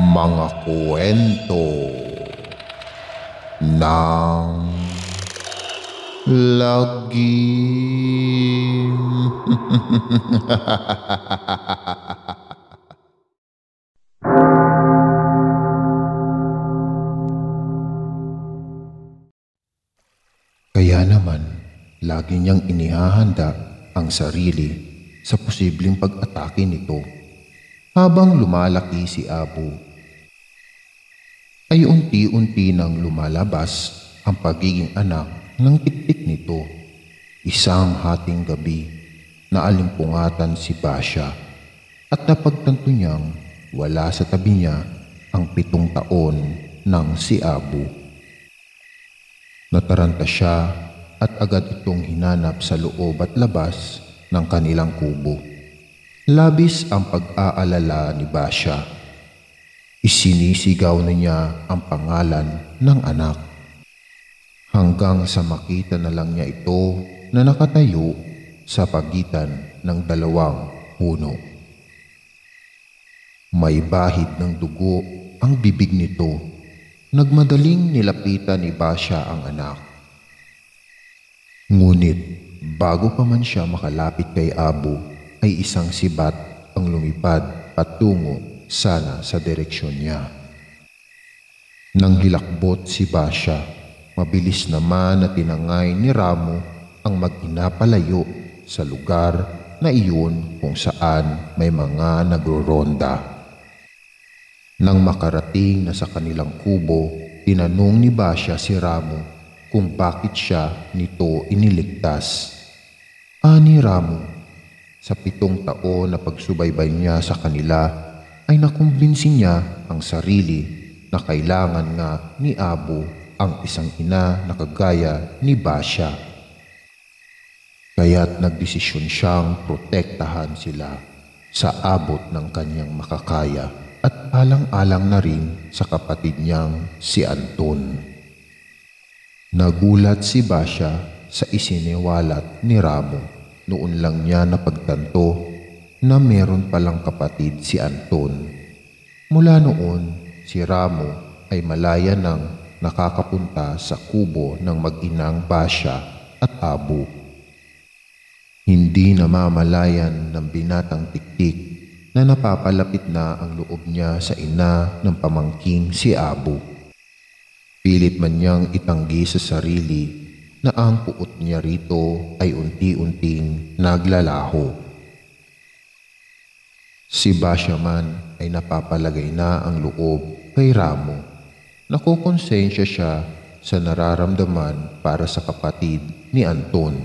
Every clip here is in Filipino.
Mga kwento ng lagim. Kaya naman, lagi niyang inihahanda ang sarili sa posibleng pag-atake nito. Habang lumalaki si Abu, ay unti-unti nang lumalabas ang pagiging anak ng tiktik nito. Isang hating gabi, naalimpungatan si Basya at napagtanto niyang wala sa tabi niya ang 7 taon ng si Abu. Nataranta siya at agad itong hinanap sa loob at labas ng kanilang kubo. Labis ang pag-aalala ni Basya. Isinisigaw na niya ang pangalan ng anak. Hanggang sa makita na lang niya ito na nakatayo sa pagitan ng 2 puno. May bahid ng dugo ang bibig nito. Nagmadaling nilapitan ni Basya ang anak. Ngunit bago pa man siya makalapit kay Abu, ay isang sibat ang lumipad patungo sana sa direksyon niya. Nang hilakbot si Basya, mabilis naman na tinangay ni Ramo ang mag-ina palayo sa lugar na iyon kung saan may mga nagroronda. Nang makarating na sa kanilang kubo, tinanong ni Basya si Ramo kung bakit siya nito iniligtas. Ani Ramo, sa 7 taon na pagsubaybay niya sa kanila ay nakumbinsi niya ang sarili na kailangan nga ni Abu ang isang ina na kagaya ni Basya. Kaya't nagdesisyon siyang protektahan sila sa abot ng kanyang makakaya at alang-alang na rin sa kapatid niyang si Anton. Nagulat si Basya sa isiniwalat ni Ramo. Noon lang niya napagtanto na meron palang kapatid si Anton. Mula noon, si Ramo ay malaya nang nakakapunta sa kubo ng mag-inang Basya at Abu. Hindi namamalayan ng binatang tiktik na napapalapit na ang loob niya sa ina ng pamangking si Abu. Pilit man niyang itanggi sa sarili na ang puot niya rito ay unti-unting naglalaho. Si Basya man ay napapalagay na ang loob kay Ramo. Nakukonsensya siya sa nararamdaman para sa kapatid ni Anton.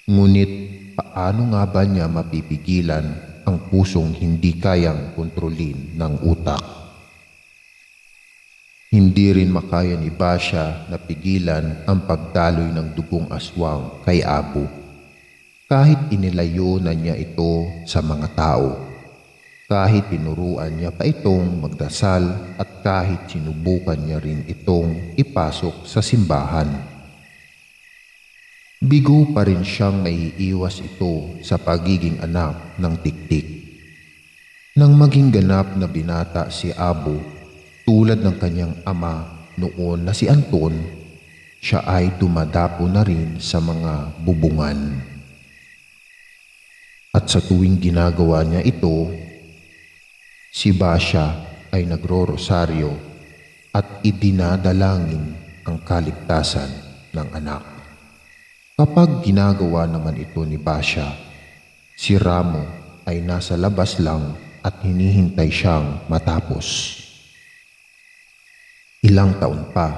Ngunit paano nga ba niya mapipigilan ang pusong hindi kayang kontrolin ng utak? Hindi rin makaya ni Basya na pigilan ang pagdaloy ng dugong aswang kay Abu. Kahit inilayo na niya ito sa mga tao, kahit tinuruan niya pa itong magdasal at kahit sinubukan niya rin itong ipasok sa simbahan. Bigo pa rin siyang maiiwas ito sa pagiging anak ng tiktik. Nang maging ganap na binata si Abu, tulad ng kanyang ama noon na si Anton, siya ay dumadapo na rin sa mga bubungan. At sa tuwing ginagawa niya ito, si Basya ay nagro-rosaryo at idinadalangin ang kaligtasan ng anak. Kapag ginagawa naman ito ni Basya, si Ramo ay nasa labas lang at hinihintay siyang matapos. Ilang taon pa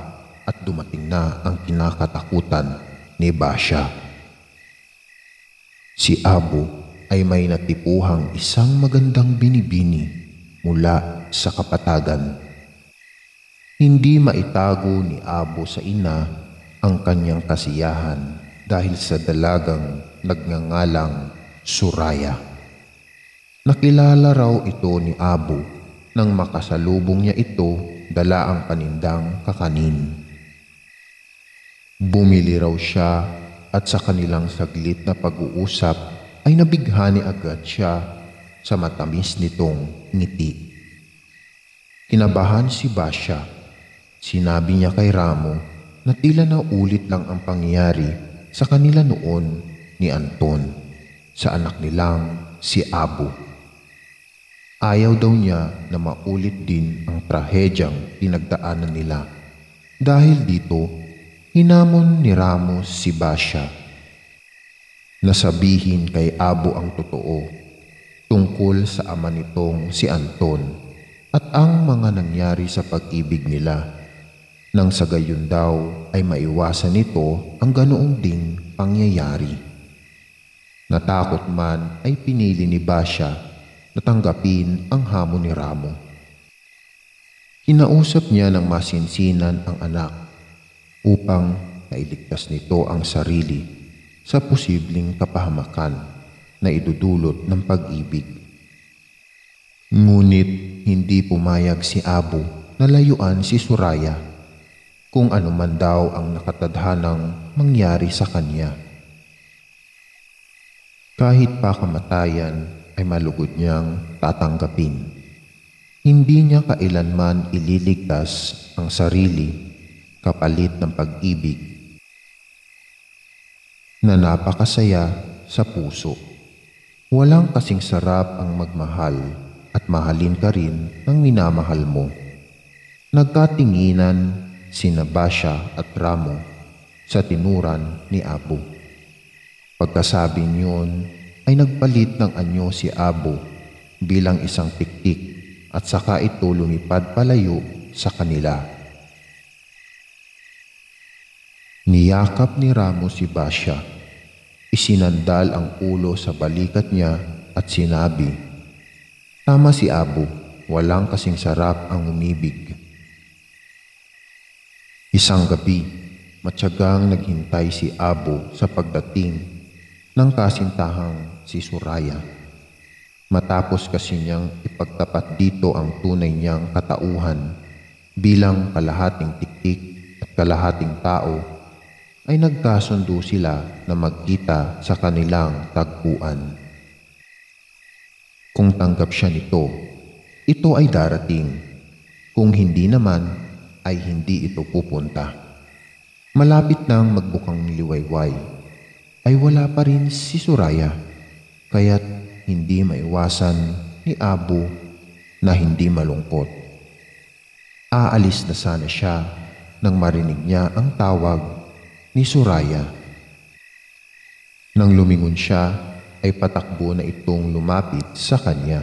at dumating na ang kinakatakutan ni Basya. Si Abu ay may natipuhang isang magandang binibini mula sa kapatagan. Hindi maitago ni Abu sa ina ang kanyang kasiyahan dahil sa dalagang nagngangalang Suraya. Nakilala raw ito ni Abu nang makasalubong niya ito dala ang panindang kakanin. Bumili raw siya at sa kanilang saglit na pag-uusap ay nabighani agad siya sa matamis nitong ngiti. Kinabahan si Basya. Sinabi niya kay Ramo na tila na ulit lang ang pangyayari sa kanila noon ni Anton sa anak nilang si Abu. Ayaw daw niya na maulit din ang trahedyang pinagdaanan nila. Dahil dito, hinamon ni Ramos si Basya na sabihin kay Abu ang totoo tungkol sa ama nitong si Anton at ang mga nangyari sa pag-ibig nila, nang sa gayon daw ay maiwasan nito ang ganoong ding pangyayari. Natakot man ay pinili ni Basya na tanggapin ang hamon ni Ramo. Kinausap niya ng masinsinan ang anak upang mailigtas nito ang sarili sa posibleng kapahamakan na idudulot ng pag-ibig. Ngunit hindi pumayag si Abu na layuan si Suraya kung ano man daw ang nakatadhanang mangyari sa kanya. Kahit pa kamatayan ay malugod niyang tatanggapin. Hindi niya kailanman ililigtas ang sarili kapalit ng pag-ibig na napakasaya sa puso. Walang kasing sarap ang magmahal at mahalin ka rin ng minamahal mo. Nagkatinginan sina Basya at Ramo sa tinuran ni Abu. Pagkasabi niyon ay nagpalit ng anyo si Abu bilang isang tiktik at saka ito lumipad palayo sa kanila. Niyakap ni Ramo si Basya. Isinandal ang ulo sa balikat niya at sinabi, "Tama si Abu, walang kasing sarap ang umibig." Isang gabi, matyagang naghintay si Abu sa pagdating ng kasintahang si Suraya. Matapos kasi niyang ipagtapat dito ang tunay niyang katauhan bilang kalahating tiktik at kalahating tao, ay nagkasundo sila na magkita sa kanilang tagpuan. Kung tanggap siya nito, ito ay darating. Kung hindi naman, ay hindi ito pupunta. Malapit nang magbukang liwayway, ay wala pa rin si Suraya, kaya't hindi maiwasan ni Abu na hindi malungkot. Aalis na sana siya nang marinig niya ang tawag ni Suraya. Nang lumingon siya, ay patakbo na itong lumapit sa kanya.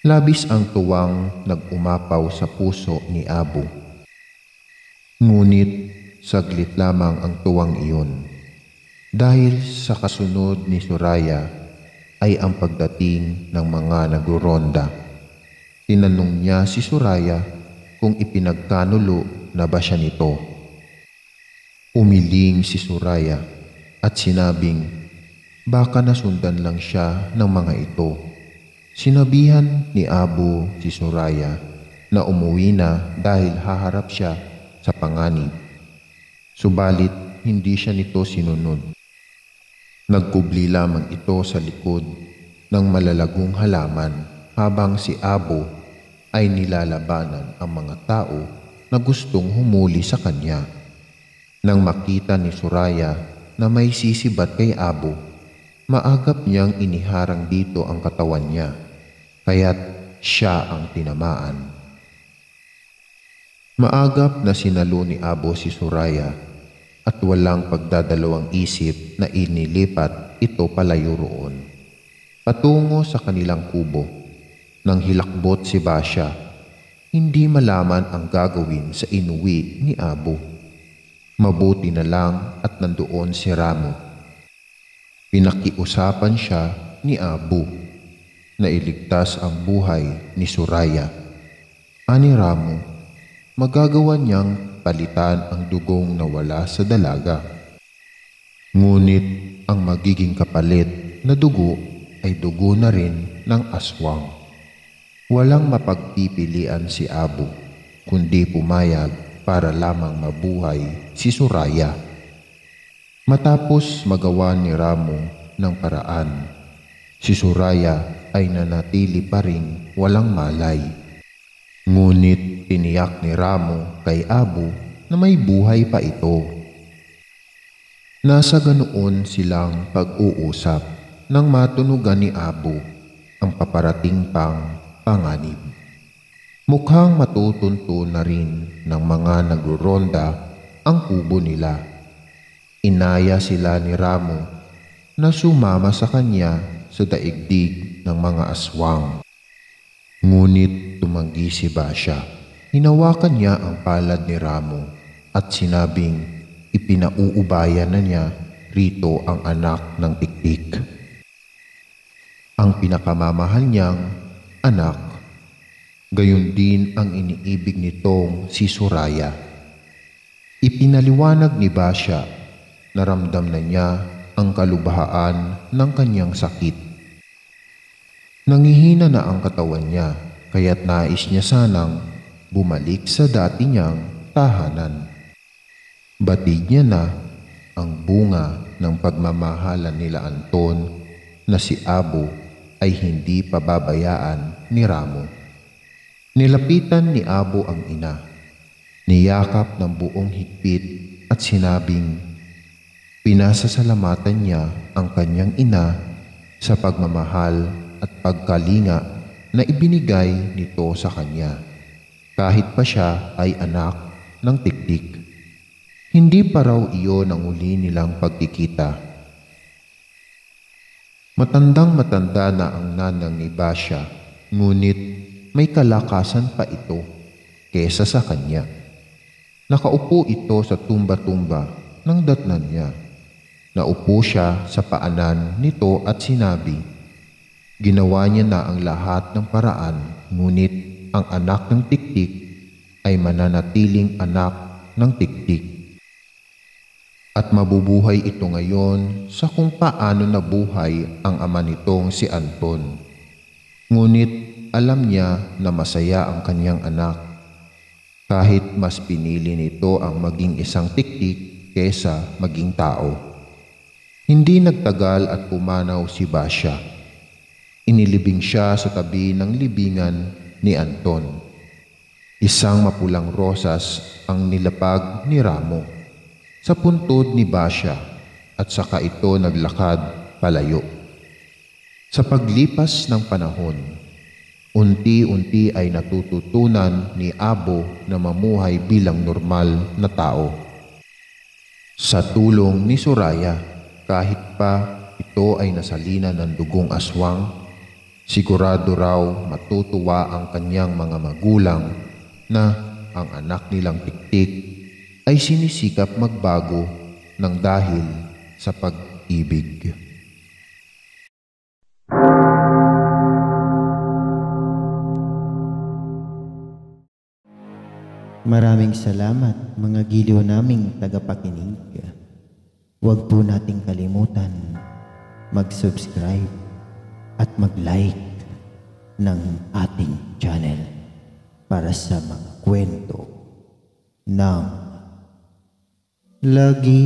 Labis ang tuwang nag-umapaw sa puso ni Abu. Ngunit saglit lamang ang tuwang iyon, dahil sa kasunod ni Suraya ay ang pagdating ng mga nagruronda. Tinanong niya si Suraya kung ipinagkanulo na ba siya nito. Umiling si Suraya at sinabing baka nasundan lang siya ng mga ito. Sinabihan ni Abu si Suraya na umuwi na dahil haharap siya sa panganib. Subalit hindi siya nito sinunod. Nagkubli lamang ito sa likod ng malalagong halaman habang si Abu ay nilalabanan ang mga tao na gustong humuli sa kanya. Nang makita ni Suraya na may sisibat kay Abu, maagap niyang iniharang dito ang katawan niya, kaya't siya ang tinamaan. Maagap na sinalo ni Abu si Suraya at walang pagdadalawang isip na inilipat ito palayo roon, patungo sa kanilang kubo. Nang hilakbot si Basya, hindi malaman ang gagawin sa inuwi ni Abu. Mabuti na lang at nandoon si Ramo. Pinakiusapan siya ni Abu na iligtas ang buhay ni Suraya. Ani Ramo, magagawa niyang palitan ang dugong nawala sa dalaga. Ngunit ang magiging kapalit na dugo ay dugo na rin ng aswang. Walang mapagpipilian si Abu, kundi pumayag para lamang mabuhay si Suraya. Matapos magawa ni Ramo ng paraan, si Suraya ay nanatili pa rin walang malay. Ngunit tiniyak ni Ramo kay Abu na may buhay pa ito. Nasa ganoon silang pag-uusap nang matunugan ni Abu ang paparating pang panganib. Mukhang matutunto na rin ng mga nagruronda ang kubo nila. Inaya sila ni Ramo na sumama sa kanya sa daigdig ng mga aswang. Ngunit tumanggi si Basya. Hinawakan niya ang palad ni Ramo at sinabing ipinauubayan na niya rito ang anak ng Tiktik, ang pinakamamahal niyang anak. Gayon din ang iniibig nitong si Soraya. Ipinaliwanag ni Basya na ramdam na niya ang kalubahaan ng kanyang sakit. Nangihina na ang katawan niya, kaya't nais niya sanang bumalik sa dati niyang tahanan. Batid niya na ang bunga ng pagmamahalan nila Anton na si Abu ay hindi pababayaan ni Ramo. Nilapitan ni Abu ang ina, niyakap ng buong higpit at sinabing pinasasalamatan niya ang kanyang ina sa pagmamahal at pagkalinga na ibinigay nito sa kanya, kahit pa siya ay anak ng Tiktik. Hindi pa raw iyon ang uli nilang pagkikita. Matandang-matanda na ang nanang ni Basya, ngunit may kalakasan pa ito kesa sa kanya. Nakaupo ito sa tumba-tumba ng datnan niya. Naupo siya sa paanan nito at sinabi, ginawa niya na ang lahat ng paraan, ngunit ang anak ng Tiktik ay mananatiling anak ng Tiktik. At mabubuhay ito ngayon sa kung paano nabuhay ang ama nitong si Anton. Ngunit alam niya na masaya ang kanyang anak, kahit mas pinili nito ang maging isang Tiktik kesa maging tao. Hindi nagtagal at pumanaw si Basya. Inilibing siya sa tabi ng libingan ni Anton. Isang mapulang rosas ang nilapag ni Ramo sa puntod ni Basya at saka ito naglakad palayo. Sa paglipas ng panahon, unti-unti ay natututunan ni Abu na mamuhay bilang normal na tao. Sa tulong ni Soraya, kahit pa ito ay nasalina ng dugong aswang, sigurado raw matutuwa ang kanyang mga magulang na ang anak nilang Tiktik ay sinisikap magbago ng dahil sa pag-ibig. Maraming salamat mga giliw naming tagapakinig. Huwag po nating kalimutan mag-subscribe at mag-like ng ating channel para sa mga kwento ng lagi.